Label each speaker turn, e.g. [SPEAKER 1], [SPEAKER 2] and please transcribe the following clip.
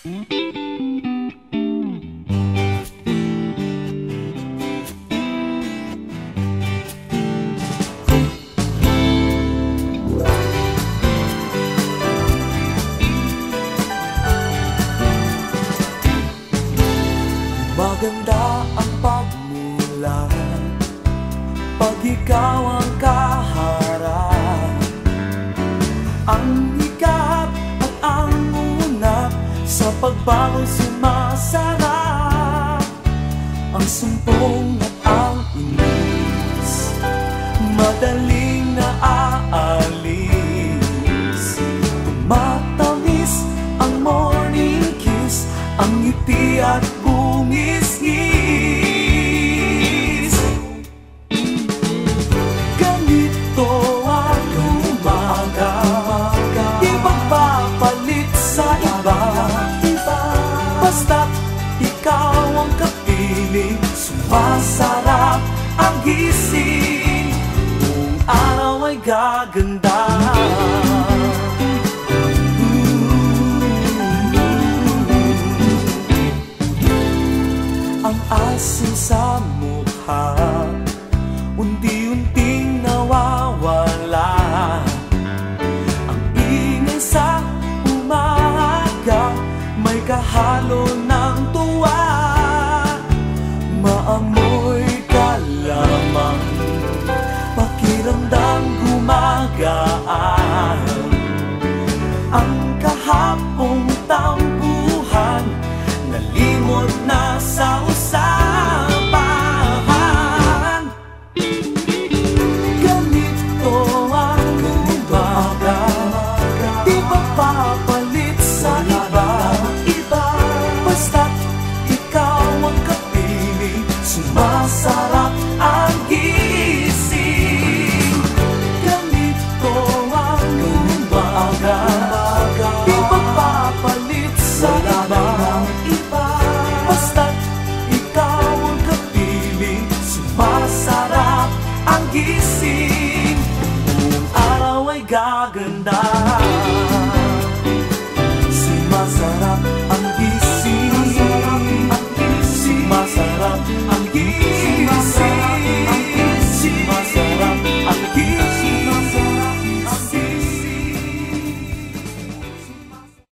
[SPEAKER 1] Maganda ang pagmulan pag ikaw ang kaharap. Ang hikap at ang unap sa pagbangon sumasarap. Ang sumpong at ang inis madaling naaalis. Tumatamis ang morning kiss, ang ngiti at bungis-ngis. Ganito ang umaga, di magpapalit sa iba. Basta't ikaw ang kapiling, sumasarap ang gising. Buong araw ay gaganda. Ang asin sa mukha, unti-unting nawawala. Ang ingay sa umaga, may kahalo ng tuwa. Maamoy ka lamang, pakiramdam gumagaan. Ang kahapong tampuhan, nalimot na sa usapan. Ganito ang umaga, di magpapalit sa iba. Basta't ikaw ang kapiling, sumasarap ang gising. Ganito ang umaga, di magpapalit sa iba. Basta't ikaw ang kapiling, sumasarap ang gising. Buong araw ay gaganda.